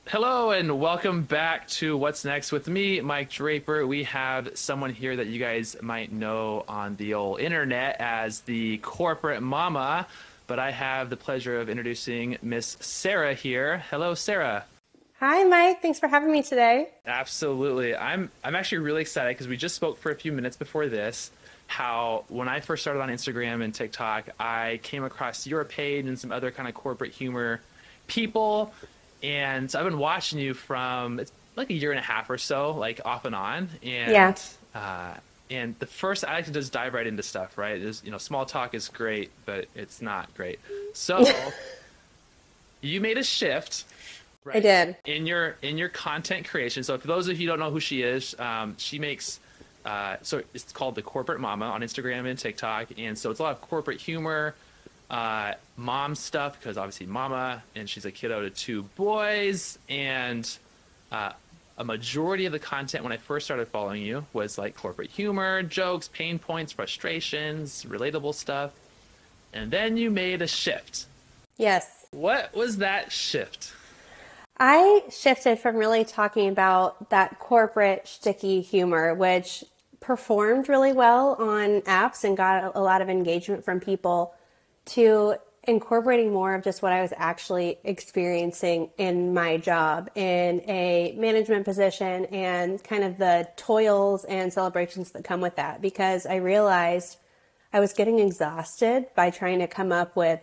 Hello and welcome back to What's Next with me, Mike Draper. We have someone here that you guys might know on the old internet as the corporate mama, but I have the pleasure of introducing Miss Sarah here. Hello, Sarah. Hi, Mike. Thanks for having me today. Absolutely. I'm actually really excited because we just spoke for a few minutes before this. How when I first started on Instagram and TikTok, I came across your page and some other kind of corporate humor people. And so I've been watching you from it's like a year and a half or so, like off and on. Yeah. And the first I like to just dive right into stuff, right? Is small talk is great, but it's not great. So you made a shift, I right, did. in your content creation. So for those of you who don't know who she is, she makes so it's called the Corporate Mama on Instagram and TikTok, and so it's a lot of corporate humor, mom stuff because obviously mama, and she's a kiddo to two boys, and uh, a majority of the content when I first started following you was like corporate humor, jokes, pain points, frustrations, relatable stuff, and then you made a shift. Yes. What was that shift? I shifted from really talking about that corporate sticky humor, which performed really well on apps and got a lot of engagement from people, to incorporating more of just what I was actually experiencing in my job in a management position and kind of the toils and celebrations that come with that. Because I realized I was getting exhausted by trying to come up with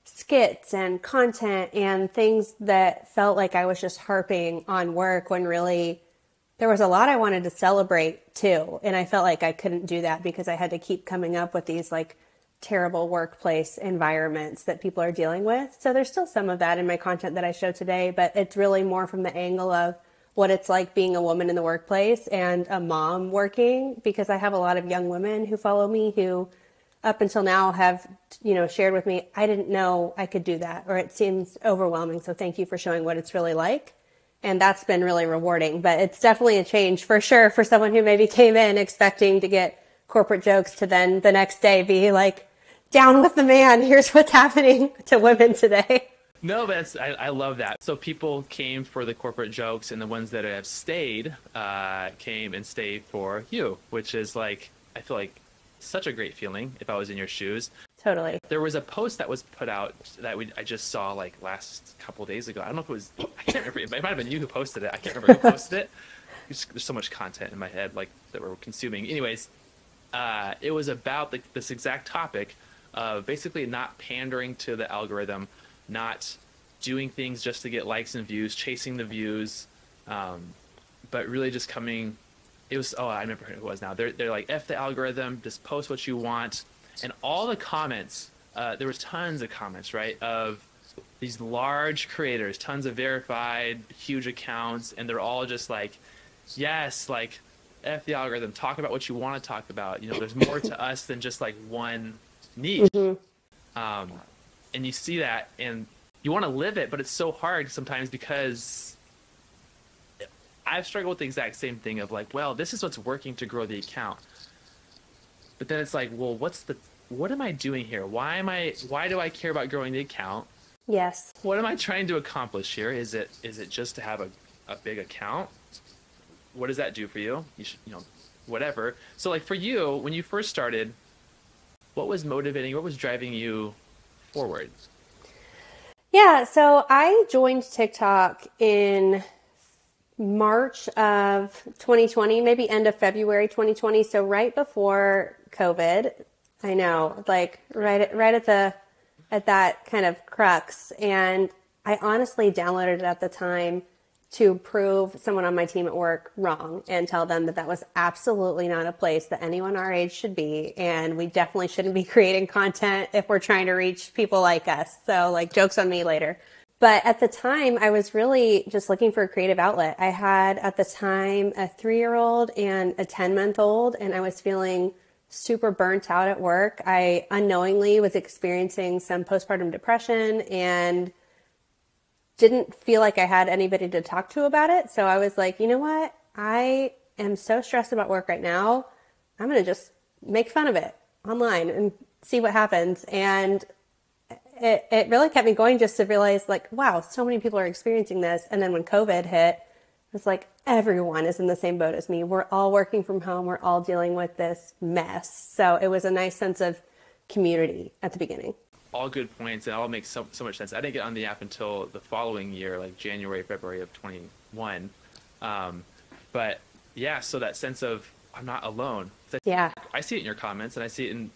skits and content and things that felt like I was just harping on work when really there was a lot I wanted to celebrate too. And I felt like I couldn't do that because I had to keep coming up with these like terrible workplace environments that people are dealing with. So there's still some of that in my content that I show today, but it's really more from the angle of what it's like being a woman in the workplace and a mom working, because I have a lot of young women who follow me who up until now have, shared with me, I didn't know I could do that, or it seems overwhelming. So thank you for showing what it's really like. And that's been really rewarding, but it's definitely a change for sure for someone who maybe came in expecting to get corporate jokes to then the next day be like, down with the man. Here's what's happening to women today. No, but I love that. So people came for the corporate jokes, and the ones that have stayed came and stayed for you, which is like, I feel like such a great feeling if I was in your shoes. Totally. There was a post that was put out that I just saw like last couple of days ago. I don't know if it was, I can't remember. It might have been you who posted it. I can't remember who posted it. There's so much content in my head like that we're consuming. Anyways, it was about this exact topic of basically not pandering to the algorithm, not doing things just to get likes and views, chasing the views, but really just coming. It was, oh, I remember who it was now. They're like, F the algorithm, just post what you want. And all the comments, there was tons of comments, right, of these large creators, tons of verified, huge accounts, and they're all just like, yes, like, F the algorithm, talk about what you want to talk about. There's more to us than just like one niche. Mm-hmm. And you see that, and you want to live it, but it's so hard sometimes because I've struggled with the exact same thing of like, well, this is what's working to grow the account. But then it's like, well, what am I doing here? Why do I care about growing the account? Yes. What am I trying to accomplish here? Is it just to have a big account? What does that do for you? You should, whatever. So like for you, when you first started, what was motivating, what was driving you forward? Yeah, so I joined TikTok in March of 2020, maybe end of February 2020, so right before COVID. I know, like right at that kind of crux. And I honestly downloaded it at the time to prove someone on my team at work wrong and tell them that that was absolutely not a place that anyone our age should be. And we definitely shouldn't be creating content if we're trying to reach people like us. So like, jokes on me later. But at the time, I was really just looking for a creative outlet. I had at the time a 3-year-old and a 10-month-old, and I was feeling super burnt out at work. I unknowingly was experiencing some postpartum depression and didn't feel like I had anybody to talk to about it. So I was like, you know what? I am so stressed about work right now. I'm going to just make fun of it online and see what happens. And it really kept me going just to realize like, wow, so many people are experiencing this. And then when COVID hit, it's like everyone is in the same boat as me. We're all working from home. We're all dealing with this mess. So it was a nice sense of community at the beginning. All good points, and it all makes so much sense. I didn't get on the app until the following year, like January, February of 21. But yeah, so that sense of I'm not alone. Yeah. I see it in your comments, and I see it in,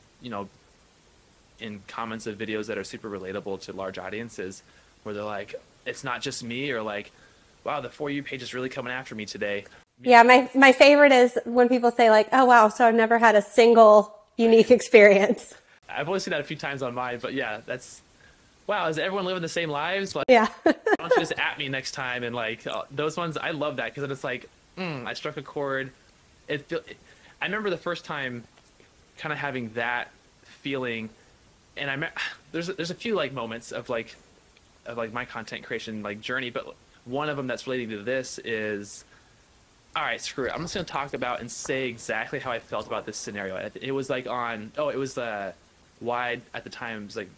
in comments of videos that are super relatable to large audiences, where they're like, it's not just me, or like, wow, the For You page is really coming after me today. Yeah, my favorite is when people say like, oh, wow, so I've never had a single unique experience. I've only seen that a few times on mine, but yeah, that's, wow, is everyone living the same lives? Like, yeah. why don't you just at me next time? And like those ones, I love that because it's like, I struck a chord. I remember the first time kind of having that feeling, and there's a few like moments of my content creation like journey, but one of them that's relating to this is, all right, screw it. I'm just going to talk about and say exactly how I felt about this scenario. It was like it was why at the time, it was like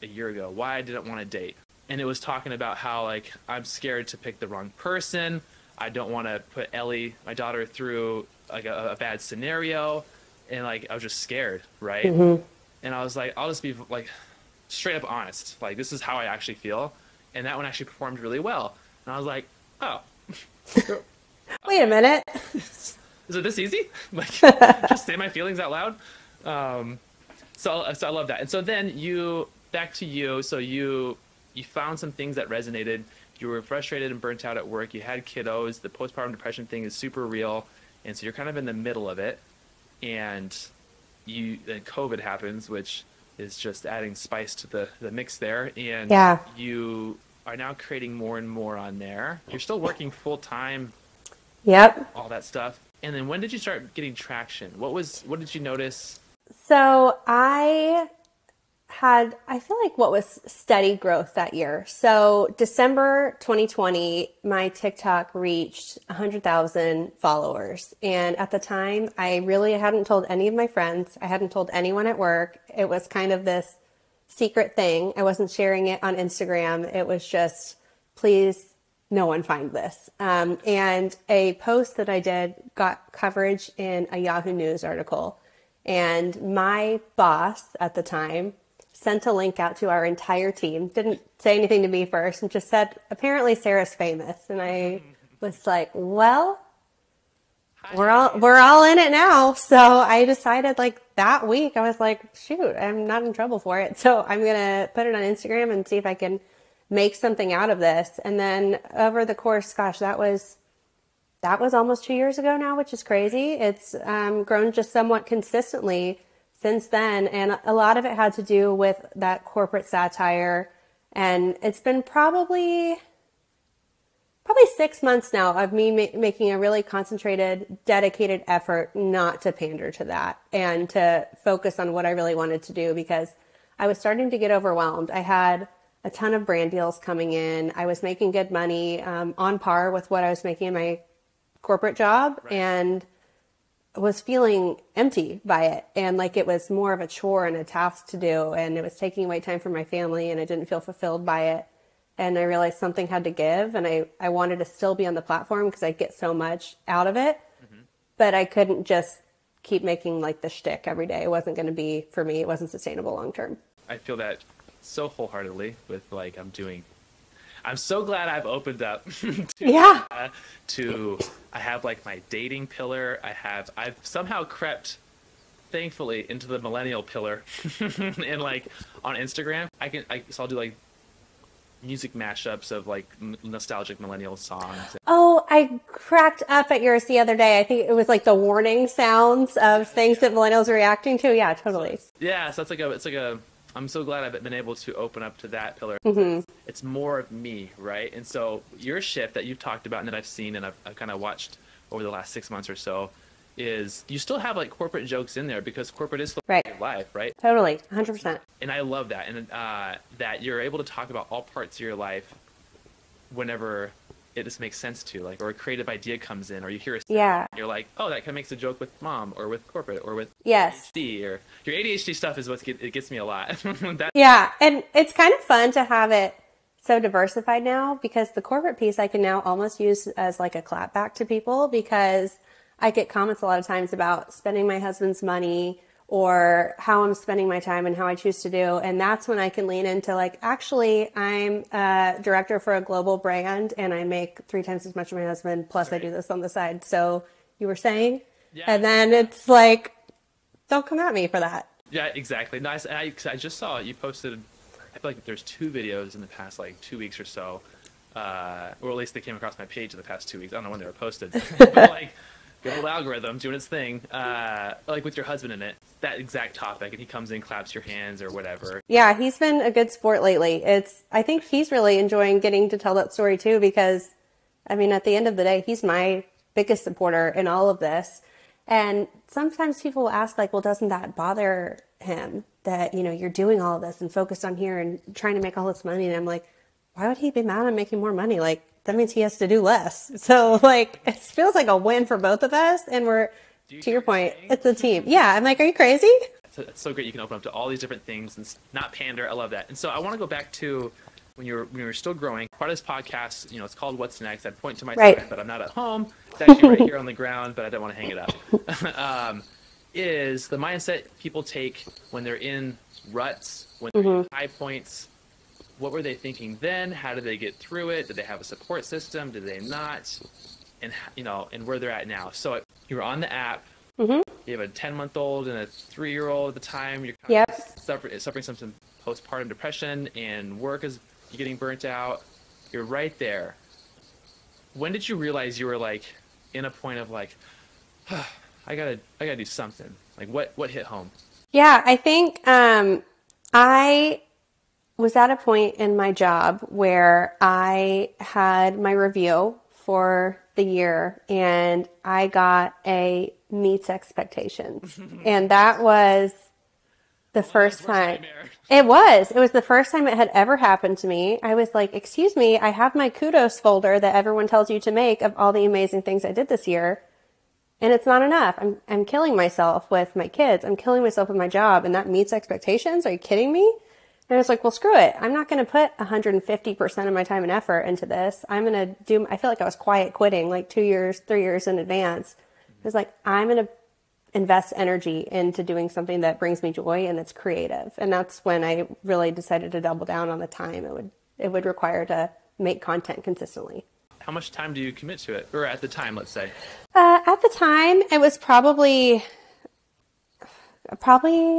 a year ago, why I didn't want to date. And it was talking about how like I'm scared to pick the wrong person. I don't want to put Ellie, my daughter, through like a bad scenario. And like I was just scared, right? Mm-hmm. And I was like, I'll just be like straight up honest. Like this is how I actually feel. And that one actually performed really well. And I was like, oh. Wait a minute. Is it this easy? Like just say my feelings out loud? So I love that. And so then back to you. So you found some things that resonated. You were frustrated and burnt out at work. You had kiddos. The postpartum depression thing is super real. And so you're kind of in the middle of it. And then COVID happens, which is just adding spice to the mix there. And yeah. You are now creating more and more on there. You're still working full time. Yep. All that stuff. And then when did you start getting traction? What did you notice? So I feel like what was steady growth that year. So December 2020, my TikTok reached 100,000 followers. And at the time, I really hadn't told any of my friends. I hadn't told anyone at work. It was kind of this secret thing. I wasn't sharing it on Instagram. It was just, please, no one find this. And a post that I did got coverage in a Yahoo News article. And my boss at the time sent a link out to our entire team, didn't say anything to me first, and just said, apparently Sarah's famous. And I was like, well, we're all in it now. So I decided like that week, I was like, shoot, I'm not in trouble for it. So I'm going to put it on Instagram and see if I can make something out of this. And then over the course, gosh, that was almost 2 years ago now, which is crazy. It's grown just somewhat consistently since then. And a lot of it had to do with that corporate satire. And it's been probably 6 months now of me making a really concentrated, dedicated effort not to pander to that and to focus on what I really wanted to do, because I was starting to get overwhelmed. I had a ton of brand deals coming in. I was making good money, on par with what I was making in my corporate job, right, and was feeling empty by it. And like it was more of a chore and a task to do. And it was taking away time from my family, and I didn't feel fulfilled by it. And I realized something had to give, and I wanted to still be on the platform because I get so much out of it. Mm-hmm. But I couldn't just keep making like the shtick every day. It wasn't going to be, for me, it wasn't sustainable long term. I feel that so wholeheartedly with like I'm so glad I've opened up I have like my dating pillar. I've somehow crept, thankfully, into the millennial pillar. And like on Instagram, so I'll do like music mashups of like nostalgic millennial songs. Oh, I cracked up at yours the other day. I think it was like the warning sounds of things that millennials are reacting to. Yeah, totally. Yeah, so it's like a I'm so glad I've been able to open up to that pillar. Mm-hmm. It's more of me, right? And so your shift that you've talked about and that I've seen and I've kind of watched over the last 6 months or so is you still have like corporate jokes in there because corporate is still right. Your life, right? Totally, 100%. And I love that. And that you're able to talk about all parts of your life whenever it just makes sense to, like, or a creative idea comes in, or you hear a sound, Yeah. and you're like, oh, that kind of makes a joke with mom or with corporate or with Yes. ADHD, or your ADHD stuff is it gets me a lot. That, Yeah. And it's kind of fun to have it so diversified now, because the corporate piece I can now almost use as like a clapback to people, because I get comments a lot of times about spending my husband's money or how I'm spending my time and how I choose to do. And that's when I can lean into like, actually, I'm a director for a global brand and I make 3 times as much as my husband. Plus I do this on the side. So you were saying, yeah. And then it's like, don't come at me for that. Yeah, exactly. Nice. I just saw you posted, I feel like there's 2 videos in the past like 2 weeks or so, or at least they came across my page in the past 2 weeks. I don't know when they were posted, but like, good old algorithm doing its thing, like with your husband in it, that exact topic, and he comes in, claps your hands or whatever. Yeah, he's been a good sport lately. I think he's really enjoying getting to tell that story too, because I mean, at the end of the day, he's my biggest supporter in all of this. And sometimes people will ask like, well, doesn't that bother him that, you're doing all of this and focused on here and trying to make all this money? And I'm like, why would he be mad at making more money? Like, that means he has to do less. So like, it feels like a win for both of us. And to your point, it's a team. Yeah. I'm like, are you crazy? It's so great. You can open up to all these different things and not pander. I love that. And so I want to go back to when you were still growing. Part of this podcast, it's called What's Next. I'd point to my Right. side, but I'm not at home. It's actually right here on the ground, but I don't want to hang it up. Is the mindset people take when they're in ruts, when they're in high points. What were they thinking then? How did they get through it? Did they have a support system? Did they not? And and where they're at now. So you were on the app. You have a 10-month-old and a 3-year-old at the time. You're kind of suffering some postpartum depression, and work is getting burnt out. You're right there. When did you realize you were like in a point of like, I gotta do something? Like what hit home? Yeah, I think I was at a point in my job where I had my review for the year and I got a meets expectations. And that was the first time. It was the first time it had ever happened to me. I was like, excuse me, I have my kudos folder that everyone tells you to make of all the amazing things I did this year. And it's not enough. I'm killing myself with my kids. I'm killing myself with my job, and that meets expectations. Are you kidding me? And I was like, well, screw it. I'm not going to put 150% of my time and effort into this. I feel like I was quiet quitting like 2 years, 3 years in advance. I was like, I'm going to invest energy into doing something that brings me joy and that's creative. And that's when I really decided to double down on the time it would require to make content consistently. How much time do you commit to it? Or at the time, let's say. At the time, it was probably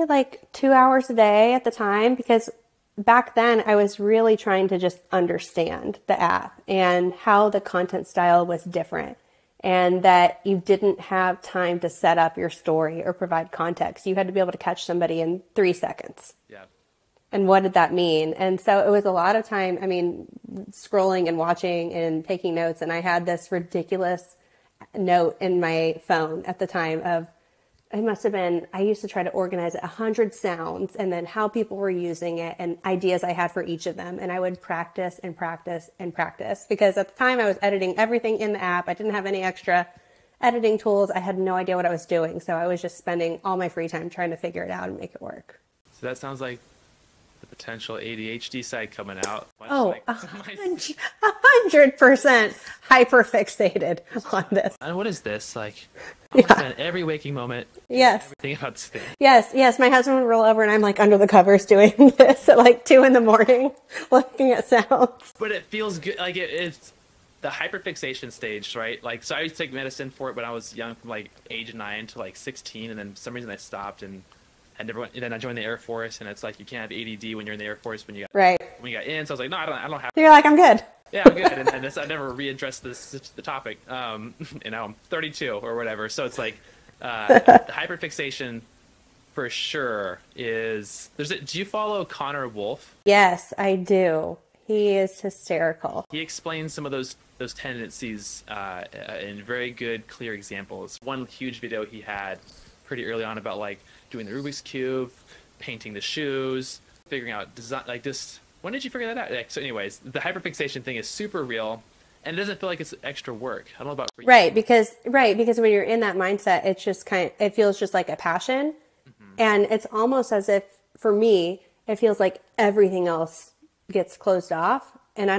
like 2 hours a day at the time, because back then I was really trying to just understand the app and how the content style was different, and that you didn't have time to set up your story or provide context. You had to be able to catch somebody in 3 seconds. Yeah. And what did that mean? And so it was a lot of time, scrolling and watching and taking notes. And I had this ridiculous note in my phone at the time of, I used to try to organize it, 100 sounds and then how people were using it and ideas I had for each of them. And I would practice and practice and practice, because at the time I was editing everything in the app. I didn't have any extra editing tools. I had no idea what I was doing. So I was just spending all my free time trying to figure it out and make it work. So that sounds like the potential ADHD side coming out. Oh, 100% hyperfixated on this. And what is this? Like, I spend every waking moment everything about this thing. Yes. My husband would roll over and I'm like under the covers doing this at like 2 a.m, looking at sounds. But it feels good. Like it's the hyperfixation stage, right? Like, so I used to take medicine for it when I was young, from like age 9 to like 16. And then for some reason I stopped and then I joined the Air Force, and it's like you can't have ADD when you're in the Air Force when you got in. So I was like, no, I don't have. You're like, I'm good. Yeah, I'm good. And I never readdressed the topic. And now I'm 32 or whatever. So it's like the hyperfixation for sure is. Do you follow Connor Wolf? Yes, I do. He is hysterical. He explains some of those tendencies in very good, clear examples. One huge video he had pretty early on about like doing the Rubik's Cube, painting the shoes, figuring out design, like this. When did you figure that out? So anyways, the hyperfixation thing is super real. and it doesn't feel like it's extra work. I don't know about for you. Because when you're in that mindset, it's just it feels just like a passion. And it's almost as if, for me, it feels like everything else gets closed off, and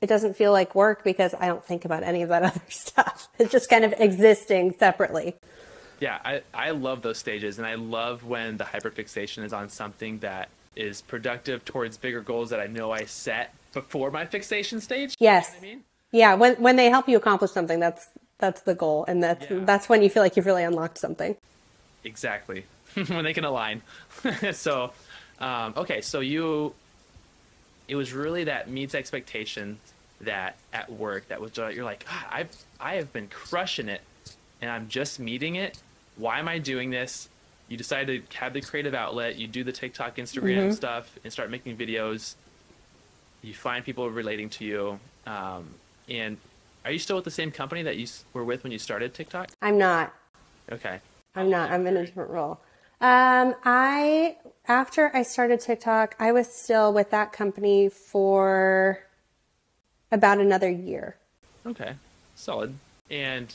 it doesn't feel like work because I don't think about any of that other stuff. It's just kind of existing separately. Yeah, I love those stages, and I love when the hyperfixation is on something that is productive towards bigger goals that I know I set before my fixation stage. Yes. You know what I mean? Yeah, when they help you accomplish something, that's the goal, and that's when you feel like you've really unlocked something. Exactly. When they can align. So, okay, so it was really that meets expectations that at work that was you're like, God, I have been crushing it, and I'm just meeting it. Why am I doing this? You decide to have the creative outlet. You do the TikTok, Instagram stuff, and start making videos. You find people relating to you. And are you still with the same company that you were with when you started TikTok? I'm not. Okay. I'm not. I'm in a different role. After I started TikTok, I was still with that company for about another year. Okay. Solid. And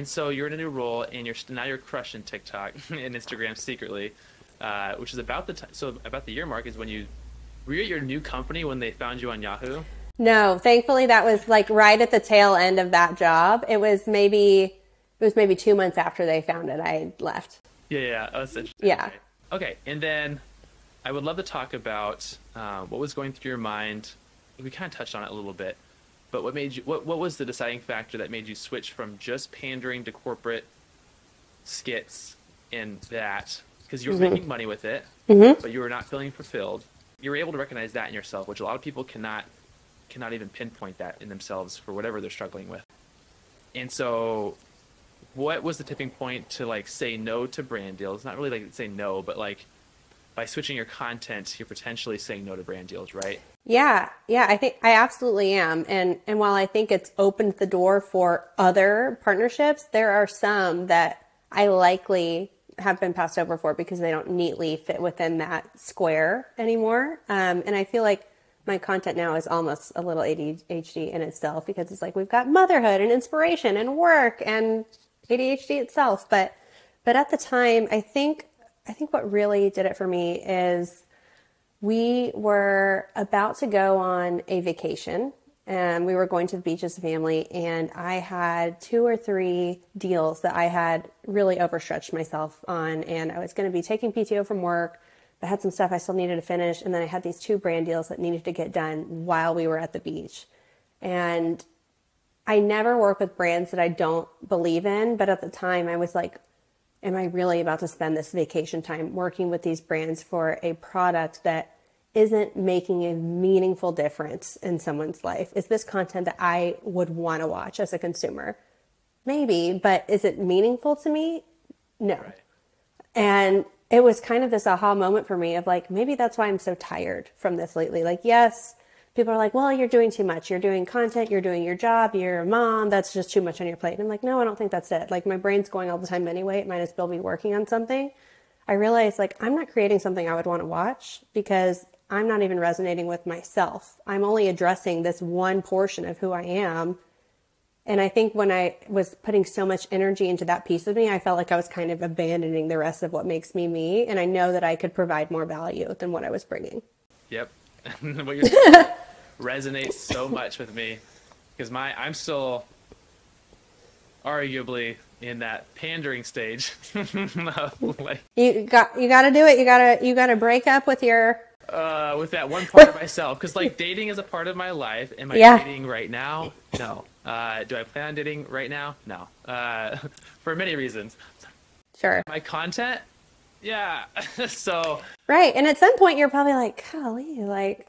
so you're in a new role, and now you're crushing TikTok and Instagram secretly, which is about about the year mark is when were you at your new company when they found you on Yahoo? No, thankfully that was like right at the tail end of that job. It was maybe 2 months after they found it, I left. Yeah. Oh, that's interesting. Yeah. Okay. And then I would love to talk about what was going through your mind. We kind of touched on it a little bit, but what was the deciding factor that made you switch from just pandering to corporate skits and that, because you were making money with it, but you were not feeling fulfilled. You were able to recognize that in yourself, which a lot of people cannot even pinpoint that in themselves for whatever they're struggling with. And so what was the tipping point to like say no to brand deals? Not really like say no, but like by switching your content, you're potentially saying no to brand deals, right? Yeah, I think I absolutely am. And while I think it's opened the door for other partnerships, there are some that I likely have been passed over for because they don't neatly fit within that square anymore. And I feel like my content now is almost a little ADHD in itself because it's like we've got motherhood and inspiration and work and ADHD itself. But at the time, I think what really did it for me is we were about to go on a vacation, and we were going to the beach as a family, and I had 2 or 3 deals that I had really overstretched myself on, and I was going to be taking PTO from work. I had some stuff I still needed to finish, and then I had these 2 brand deals that needed to get done while we were at the beach. And I never work with brands that I don't believe in, but at the time I was like, am I really about to spend this vacation time working with these brands for a product that isn't making a meaningful difference in someone's life? Is this content that I would want to watch as a consumer? Maybe, but is it meaningful to me? No. Right. And it was kind of this aha moment for me of like, maybe that's why I'm so tired from this lately. Like, yes, people are like, well, you're doing too much. You're doing content. You're doing your job. You're a mom. That's just too much on your plate. And I'm like, no, I don't think that's it. Like, my brain's going all the time anyway. It might as well be working on something. I realized like I'm not creating something I would want to watch because I'm not even resonating with myself. I'm only addressing this one portion of who I am. And I think when I was putting so much energy into that piece of me, I felt like I was kind of abandoning the rest of what makes me me. And I know that I could provide more value than what I was bringing. Yep. What you're saying resonates so much with me because I'm still arguably in that pandering stage. Like, you got to do it. You got to break up with your with that one part of myself, because like dating is a part of my life. Am I dating right now? No. Do I plan on dating right now? No. For many reasons. Sure. My content? Yeah. So. Right. And at some point you're probably like, golly, like.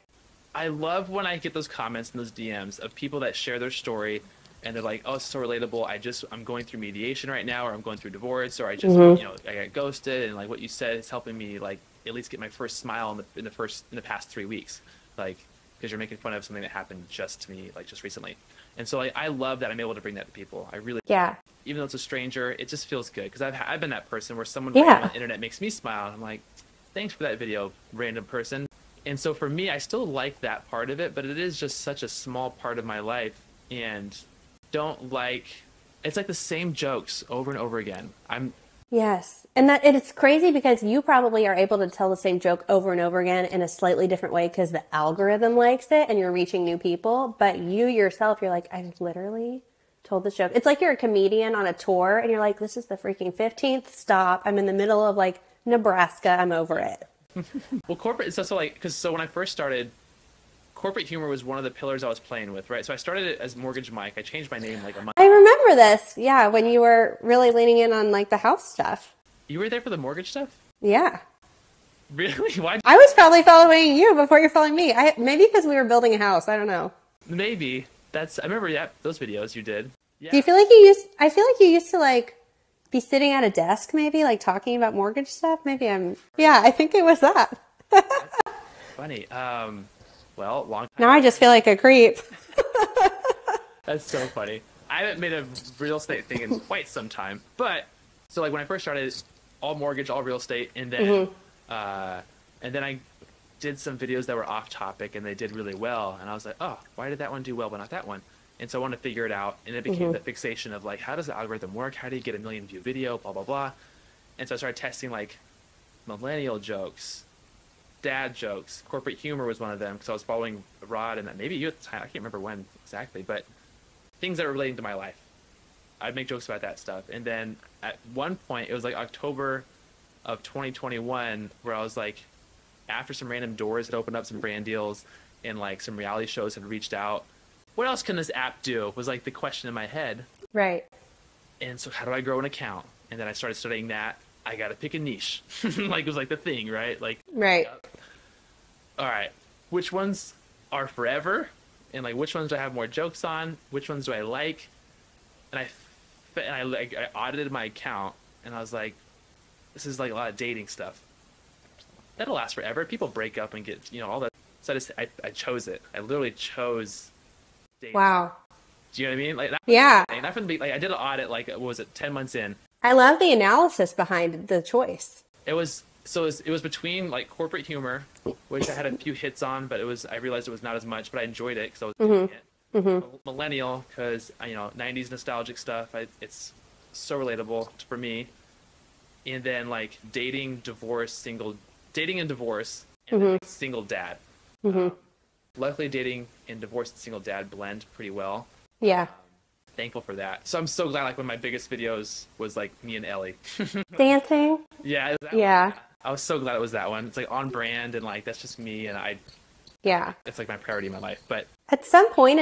I love when I get those comments and those DMs of people that share their story and they're like, oh, it's so relatable. I'm going through mediation right now, or I'm going through divorce, or I just, I got ghosted. And like what you said is helping me like at least get my first smile in the past 3 weeks. Like, because you're making fun of something that happened just to me, like just recently. And so like, I love that I'm able to bring that to people. I really, even though it's a stranger, it just feels good. Cause I've been that person where someone on the internet makes me smile. And I'm like, thanks for that video, random person. And so for me, I still like that part of it, but it is just such a small part of my life, and don't like, it's like the same jokes over and over again. Yes. And that it's crazy because you probably are able to tell the same joke over and over again in a slightly different way because the algorithm likes it and you're reaching new people. But you yourself, you're like, I literally told this joke. It's like you're a comedian on a tour and you're like, this is the freaking 15th stop. I'm in the middle of like Nebraska. I'm over it. Well, corporate is also like, because so when I first started, corporate humor was one of the pillars I was playing with, right? So I started it as Mortgage Mike. I changed my name like a month. I remember this. Yeah, when you were really leaning in on like the house stuff. You were there for the mortgage stuff? Yeah. Really? Why? I was probably following you before you're following me. Maybe because we were building a house. I don't know. Maybe. I remember, yeah, those videos you did. Yeah. Do you feel like I feel like you used to like be sitting at a desk maybe like talking about mortgage stuff? Yeah, I think it was that. That's funny. Well, long time. Now I just feel like a creep. That's so funny. I haven't made a real estate thing in quite some time, but so like when I first started, all mortgage, all real estate, and then I did some videos that were off topic and they did really well, and I was like, oh, why did that one do well but not that one? And so I wanted to figure it out, and it became the fixation of like, how does the algorithm work? How do you get a 1 million view video? Blah blah blah. And so I started testing like millennial jokes, dad jokes. Corporate humor was one of them because I was following Rod and maybe you at the time. I can't remember when exactly, but things that were relating to my life. I'd make jokes about that stuff. And then at one point, it was like October of 2021, where I was like, after some random doors had opened up, some brand deals, and like some reality shows had reached out, what else can this app do? Was like the question in my head. Right. And so how do I grow an account? And then I started studying that. I got to pick a niche. Like it was like the thing, right? Like, right. All right, which ones are forever? And like, which ones do I have more jokes on? Which ones do I like? And I audited my account, and I was like, this is like a lot of dating stuff. That'll last forever. People break up and get, all that. So I chose it. I literally chose dating. Wow. Do you know what I mean? Like, yeah. That wouldn't be like, I did an audit, like, what was it, 10 months in? I love the analysis behind the choice. It was between like corporate humor, which I had a few hits on, but I realized it was not as much, but I enjoyed it because I was doing it. Millennial, because 90s nostalgic stuff, it's so relatable for me. And then like dating and divorce, and then like, single dad. Luckily, dating and divorce and single dad blend pretty well. Yeah. Thankful for that. So I'm so glad, like, one of my biggest videos was like me and Ellie dancing. Yeah. Yeah. I was so glad it was that one. It's like on brand, and like that's just me, and yeah, it's like my priority in my life. But at some point,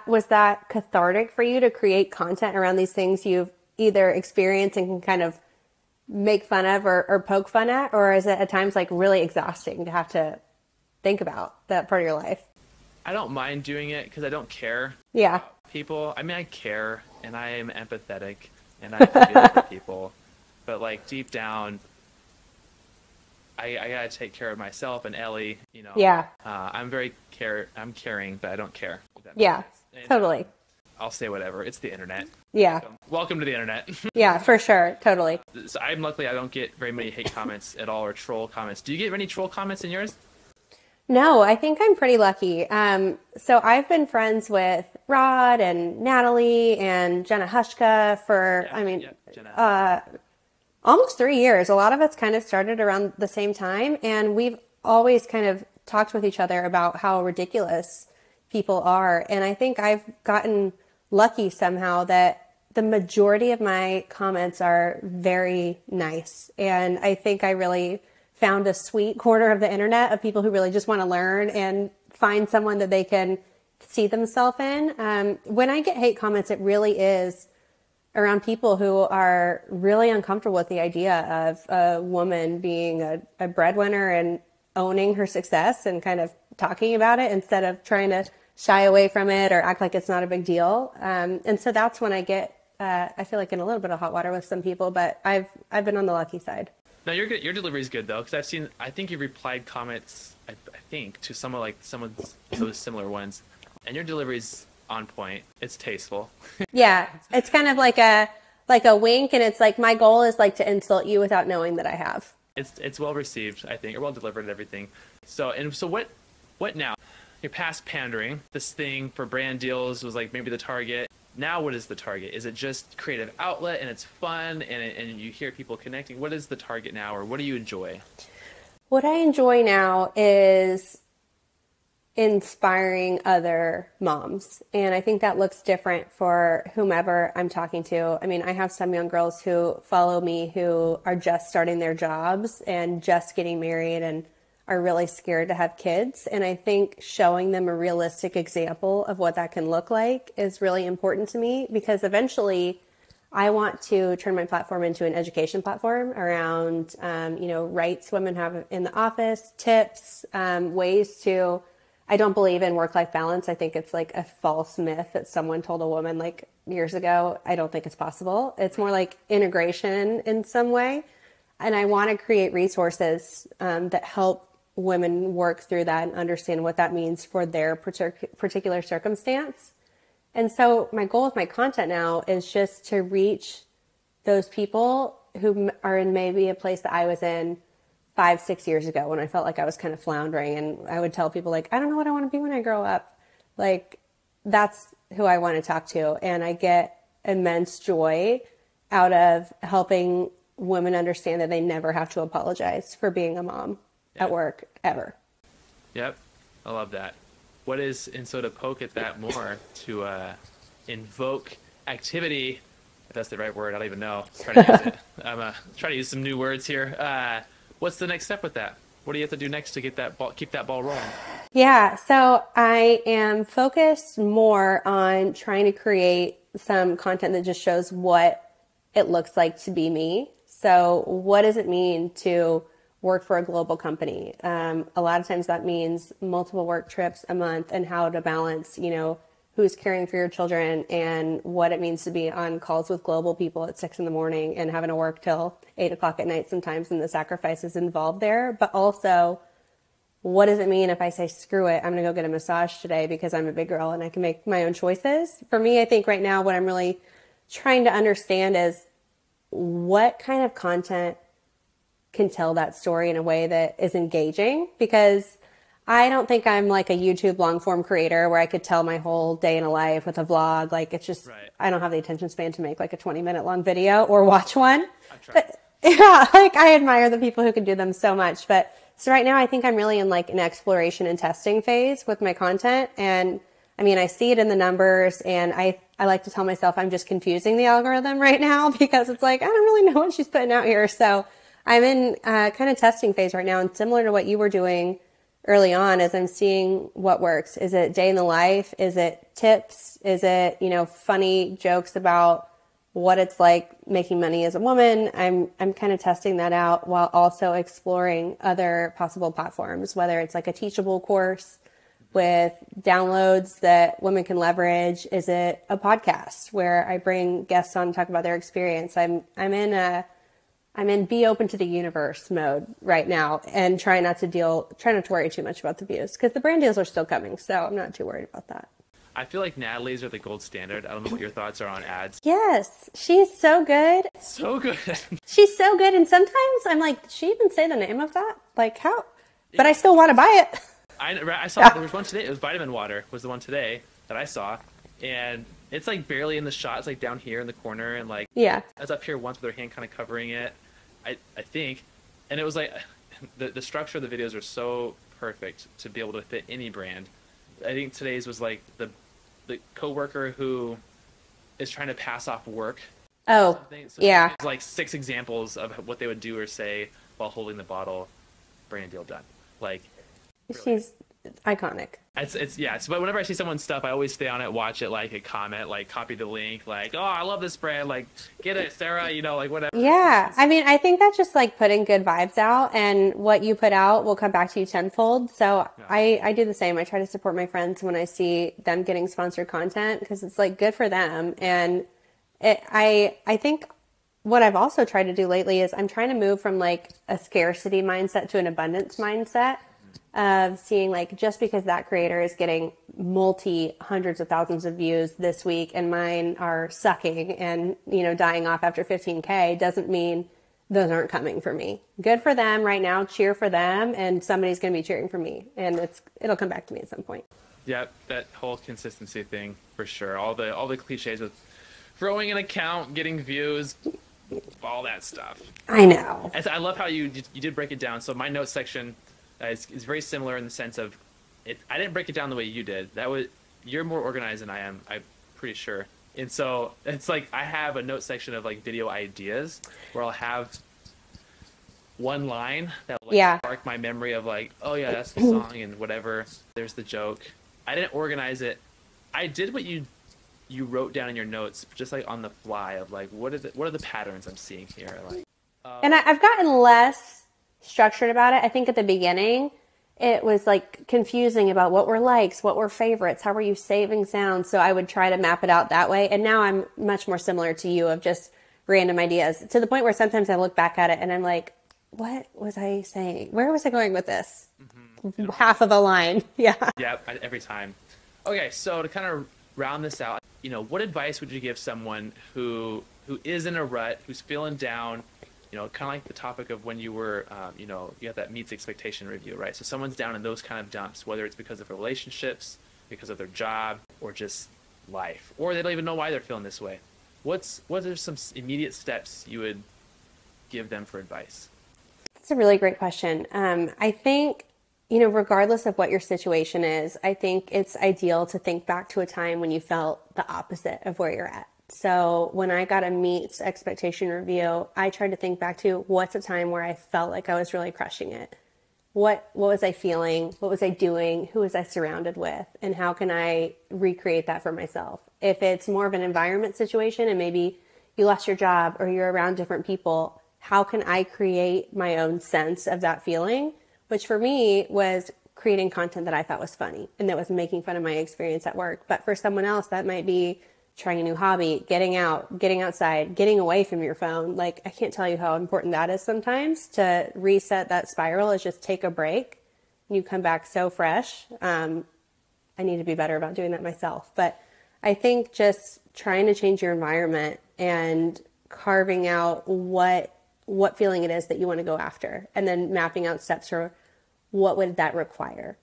was that cathartic for you to create content around these things you've either experienced and can kind of make fun of or poke fun at, or is it at times like really exhausting to have to think about that part of your life? I don't mind doing it because I don't care. Yeah. About people. I mean, I care, and I am empathetic, and I feel for people, but like deep down, I gotta take care of myself and Ellie. Yeah. I'm caring, but I don't care. Yeah. Totally. I'll say whatever. It's the internet. Yeah. Welcome to the internet. Yeah, for sure. Totally. So I don't get very many hate comments at all, or troll comments. Do you get any troll comments in yours? No, I think I'm pretty lucky. So I've been friends with Rod and Natalie and Jenna Hushka for, almost 3 years. A lot of us kind of started around the same time, and we've always kind of talked with each other about how ridiculous people are. And I think I've gotten lucky somehow that the majority of my comments are very nice. And I think I really found a sweet corner of the internet of people who really just want to learn and find someone that they can see themselves in. When I get hate comments, it really is around people who are really uncomfortable with the idea of a woman being a breadwinner and owning her success and kind of talking about it instead of trying to shy away from it or act like it's not a big deal. And so that's when I get, I feel like in a little bit of hot water with some people, but I've been on the lucky side. No, you're good. Your delivery is good though, because I think you replied comments, I think, to some of those similar ones, and your delivery's on point. It's tasteful. Yeah, it's kind of like a wink, and it's like my goal is like to insult you without knowing that I have. It's well received, I think, or well delivered and everything. So what now? You're past pandering. This thing for brand deals was like maybe the target. Now what is the target? Is it just creative outlet and it's fun and you hear people connecting? What is the target now, or what do you enjoy? What I enjoy now is inspiring other moms. And I think that looks different for whomever I'm talking to. I mean, I have some young girls who follow me who are just starting their jobs and just getting married and are really scared to have kids. And I think showing them a realistic example of what that can look like is really important to me, because eventually I want to turn my platform into an education platform around, rights women have in the office, tips, ways to. I don't believe in work-life balance. I think it's like a false myth that someone told a woman like years ago. I don't think it's possible. It's more like integration in some way. And I want to create resources that help women work through that and understand what that means for their particular circumstance. And so my goal with my content now is just to reach those people who are in maybe a place that I was in 5-6 years ago when I felt like I was kind of floundering, and I would tell people like, I don't know what I want to be when I grow up. Like, that's who I want to talk to. And I get immense joy out of helping women understand that they never have to apologize for being a mom at work ever. Yep. I love that. What is, and so to poke at that more, to invoke activity, if that's the right word, I don't even know. I'm trying to use it. I'm trying to use some new words here. What's the next step with that? What do you have to do next to get that ball, keep that ball rolling? Yeah, so I am focused more on trying to create some content that just shows what it looks like to be me. So what does it mean to work for a global company? A lot of times that means multiple work trips a month, and how to balance, who's caring for your children and what it means to be on calls with global people at 6 a.m. and having to work till 8 o'clock at night sometimes, and the sacrifices involved there. But also, what does it mean if I say, screw it, I'm going to go get a massage today because I'm a big girl and I can make my own choices? For me, I think right now what I'm really trying to understand is what kind of content can tell that story in a way that is engaging, because I don't think I'm like a YouTube long form creator where I could tell my whole day in a life with a vlog. Like, it's just, right. I don't have the attention span to make like a 20-minute long video or watch one. But, yeah, like I admire the people who can do them so much. But so right now I think I'm really in like an exploration and testing phase with my content. And I mean, I see it in the numbers, and I like to tell myself I'm just confusing the algorithm right now, because it's like, I don't really know what she's putting out here. So I'm in kind of testing phase right now, and similar to what you were doing early on, as I'm seeing what works. Is it day in the life? Is it tips? Is it, funny jokes about what it's like making money as a woman? I'm kind of testing that out while also exploring other possible platforms, whether it's like a teachable course with downloads that women can leverage. Is it a podcast where I bring guests on and talk about their experience? I'm in be open to the universe mode right now, and try not to worry too much about the views, because the brand deals are still coming. So I'm not too worried about that. I feel like Natalie's are the gold standard. I don't know what your thoughts are on ads. Yes, she's so good. So good. She's so good. And sometimes I'm like, did she even say the name of that? Like, how? But I still want to buy it. I saw there was one today. It was Vitamin Water was the one today that I saw. And it's like barely in the shot. It's like down here in the corner. And like, yeah, I was up here once with her hand kind of covering it, I think. And it was like, the structure of the videos are so perfect to be able to fit any brand. I think today's was like the coworker who is trying to pass off work. Oh, so yeah. Like 6 examples of what they would do or say while holding the bottle. Brand deal done. Like, really. She's iconic. But whenever I see someone's stuff, I always stay on it, watch it, like a comment, like copy the link, like, oh, I love this brand, like, get it, Sarah, like whatever. Yeah, I mean, I think that's just like putting good vibes out, and what you put out will come back to you tenfold. So yeah. I do the same. I try to support my friends when I see them getting sponsored content, because it's like good for them. And I think what I've also tried to do lately is I'm trying to move from like a scarcity mindset to an abundance mindset. Of seeing like, just because that creator is getting hundreds of thousands of views this week and mine are sucking and dying off after 15K doesn't mean those aren't coming for me. Good for them right now. Cheer for them, and somebody's going to be cheering for me, and it'll come back to me at some point. Yep, that whole consistency thing for sure. All the cliches with growing an account, getting views, all that stuff. I know. I love how you did break it down. So my notes section is very similar in the sense of it. I didn't break it down the way you did. You're more organized than I am. I'm pretty sure. And so it's like I have a note section of like video ideas where I'll have one line that will like spark my memory of like, oh yeah, that's the song and whatever. There's the joke. I didn't organize it. I did what you wrote down in your notes, just like on the fly of like, what are the patterns I'm seeing here? Like, and I've gotten less structured about it. I think at the beginning, it was like confusing about what were likes, what were favorites, how were you saving sounds. So I would try to map it out that way. And now I'm much more similar to you of just random ideas, to the point where sometimes I look back at it and I'm like, what was I saying? Where was I going with this? Mm-hmm. Half of a line. Yeah. Yeah, every time. Okay, so to kind of round this out, what advice would you give someone who is in a rut, who's feeling down, kind of like the topic of when you were, you had that meets expectation review, right? So someone's down in those kind of dumps, whether it's because of relationships, because of their job, or just life, or they don't even know why they're feeling this way. What are some immediate steps you would give them for advice? That's a really great question. I think, regardless of what your situation is, I think it's ideal to think back to a time when you felt the opposite of where you're at. So when I got a meets expectation review, I tried to think back to what's a time where I felt like I was really crushing it. What was I feeling? What was I doing? Who was I surrounded with? And how can I recreate that for myself? If it's more of an environment situation and maybe you lost your job or you're around different people, how can I create my own sense of that feeling? Which for me was creating content that I thought was funny and that was making fun of my experience at work. But for someone else, that might be trying a new hobby, getting out, getting outside, getting away from your phone. Like, I can't tell you how important that is sometimes to reset that spiral, is just take a break. You come back so fresh. I need to be better about doing that myself. But I think just trying to change your environment and carving out what feeling it is that you want to go after, and then mapping out steps for what would that require.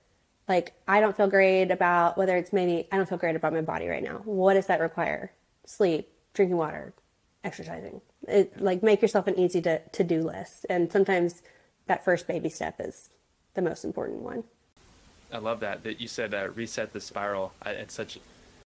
Like, I don't feel great about, whether it's maybe I don't feel great about my body right now. What does that require? Sleep, drinking water, exercising. Like, make yourself an easy to-do list. And sometimes that first baby step is the most important one. I love that you said reset the spiral.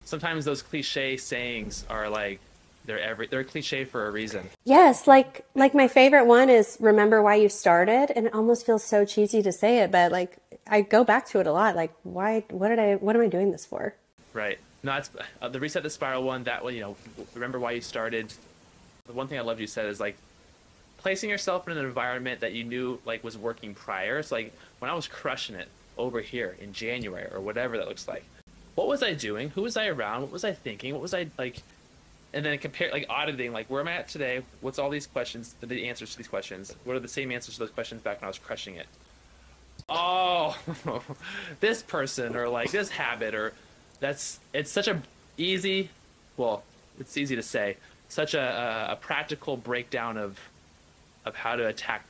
Sometimes those cliche sayings are like, they're cliche for a reason. Yes, like my favorite one is remember why you started, and it almost feels so cheesy to say it, but like I go back to it a lot. Like, what am I doing this for? Right. No, it's the reset the spiral one. That one, remember why you started. The one thing I loved you said is like placing yourself in an environment that you knew like was working prior. It's like when I was crushing it over here in January or whatever that looks like. What was I doing? Who was I around? What was I thinking? What was I like? And then compare, like auditing, like where am I at today? What's all these questions, the answers to these questions? What are the same answers to those questions back when I was crushing it? Oh, this person, or like this habit, or it's such a easy, well, it's easy to say, such a practical breakdown of how to attack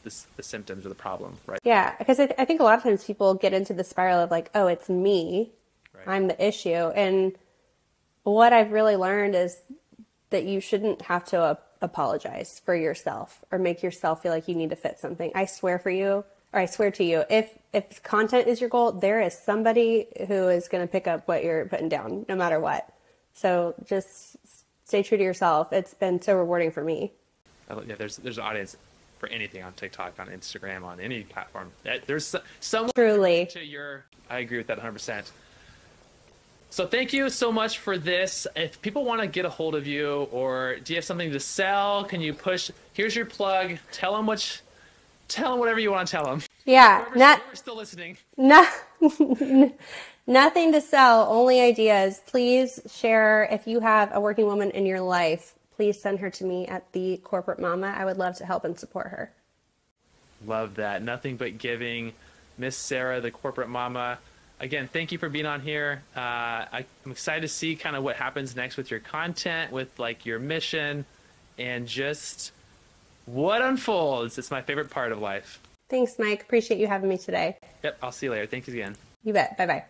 the symptoms or the problem, right? Yeah, because I think a lot of times people get into the spiral of like, oh, it's me, right. I'm the issue. And what I've really learned is that you shouldn't have to apologize for yourself or make yourself feel like you need to fit something. I swear to you, if content is your goal, there is somebody who is going to pick up what you're putting down, no matter what. So just stay true to yourself. It's been so rewarding for me. Yeah, there's an audience for anything on TikTok, on Instagram, on any platform. There's someone truly to your. I agree with that 100%. So thank you so much for this. If people want to get a hold of you, or do you have something to sell? Can you push? Here's your plug. Tell them whatever you want to tell them. Yeah, whoever's still listening. Nothing to sell, only ideas. Please share if you have a working woman in your life. Please send her to me at The Corporate Mama. I would love to help and support her. Love that. Nothing but giving. Miss Sarah, The Corporate Mama. Again, thank you for being on here. I'm excited to see kind of what happens next with your content, with like your mission, and just what unfolds. It's my favorite part of life. Thanks, Mike. Appreciate you having me today. Yep, I'll see you later. Thanks again. You bet. Bye bye.